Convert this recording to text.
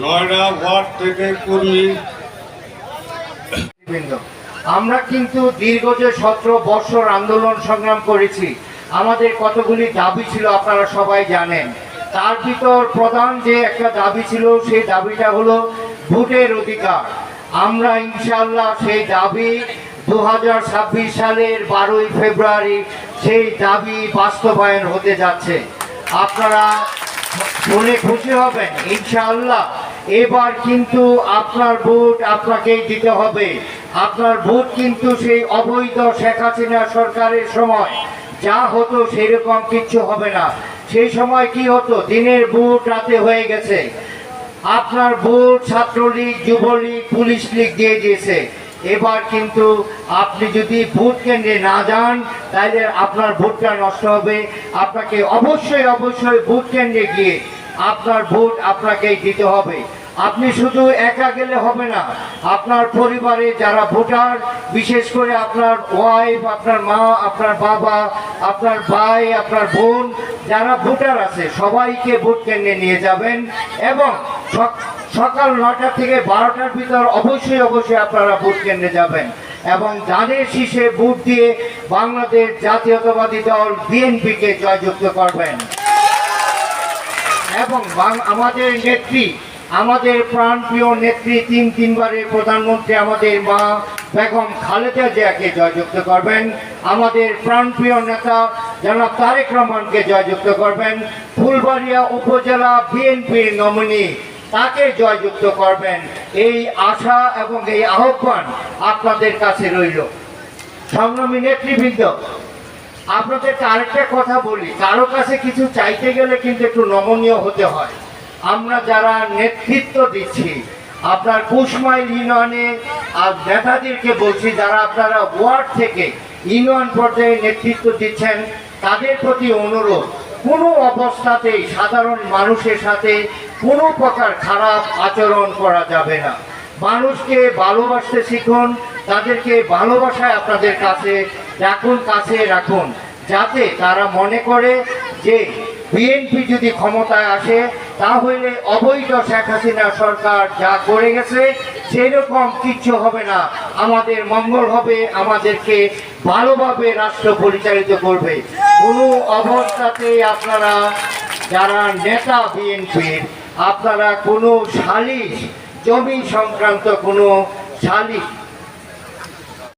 Noida word থেকে কর্মী। আমরা কিন্তু দীর্ঘ যে 17 বছর আন্দোলন সংগ্রাম করেছি, আমাদের কতগুলি দাবি ছিল আপনারা সবাই জানেন। তার ভিতর প্রধান যে একটা দাবি ছিল, সেই দাবিটা হলো ভোটের অধিকার। আমরা ইনশাআল্লাহ সেই দাবি 2026 সালের 12ই ফেব্রুয়ারি সেই দাবি বাস্তবায়ন হতে যাচ্ছে। আপনারা শুনে খুশি হবেন ইনশাআল্লাহ। এবার কিন্তু আপনার ভোট আপনাকেই দিতে হবে। আপনার ভোট কিন্তু সেই অবৈধ শেখ হাসিনা সরকারের সময় যা হতো সেরকম কিচ্ছু হবে না। সেই সময় কি হতো, দিনের ভোট রাতে হয়ে গেছে। আপনার ভোট ছাত্রলীগ, যুবলীগ, পুলিশ লীগ দিয়ে দিয়েছে। এবার কিন্তু আপনি যদি ভোট কেন্দ্রে না যান তাহলে আপনার ভোটটা নষ্ট হবে। আপনাকে অবশ্যই ভোট কেন্দ্রে গিয়ে আপনার ভোট আপনাকেই দিতে হবে। আপনি শুধু একা গেলে হবে না, আপনার পরিবারে যারা ভোটার, বিশেষ করে আপনার ওয়াইফ, আপনার মা, আপনার বাবা, আপনার ভাই, আপনার বোন যারা ভোটার আছে সবাইকে ভোট কেন্দ্রে নিয়ে যাবেন এবং সকাল 9টা থেকে 12টার ভিতর অবশ্যই আপনারা ভোট কেন্দ্রে যাবেন এবং যাদের শীষে ভোট দিয়ে বাংলাদেশ জাতীয়তাবাদী দল বিএনপিকে জয়যুক্ত করবেন। এবং আমাদের নেত্রী, আমাদের প্রাণপ্রিয় নেত্রী, তিনবারের প্রধানমন্ত্রী আমাদের মা বেগম খালেদা জিয়াকে জয়যুক্ত করবেন। আমাদের প্রাণপ্রিয় নেতা জনাব তারেক রহমানকে জয়যুক্ত করবেন। ফুলবাড়িয়া উপজেলা বিএনপির নমিনি তাকে জয়যুক্ত করবেন। এই আশা এবং এই আহ্বান আপনাদের কাছে রইল। সংগ্রামী নেতৃবৃন্দ, আপনাদেরকে আরেকটা কথা বলি, কারো কাছে কিছু চাইতে গেলে কিন্তু একটু নমনীয় হতে হয়। আমরা যারা নেতৃত্ব দিচ্ছি আপনার কুশমাইল ইউনিয়নে আর নেতাদেরকে বলছি, যারা আপনারা ওয়ার্ড থেকে ইউনিয়ন পর্যায়ে নেতৃত্ব দিচ্ছেন, তাদের প্রতি অনুরোধ, কোনো অবস্থাতেই সাধারণ মানুষের সাথে কোনো প্রকার খারাপ আচরণ করা যাবে না। মানুষকে ভালোবাসতে শিখুন, তাদেরকে ভালোবাসায় আপনাদের কাছে রাখুন, যাতে তারা মনে করে যে বিএনপি যদি ক্ষমতায় আসে তাহলে অবৈধ শেখ হাসিনা সরকার যা করে গেছে সেরকম কিচ্ছু হবে না, আমাদের মঙ্গল হবে, আমাদেরকে ভালোভাবে রাষ্ট্র পরিচালিত করবে। কোনো অবস্থাতেই আপনারা যারা নেতা বিএনপির, আপনারা কোনো সালিশ, জমি সংক্রান্ত কোনো সালিশ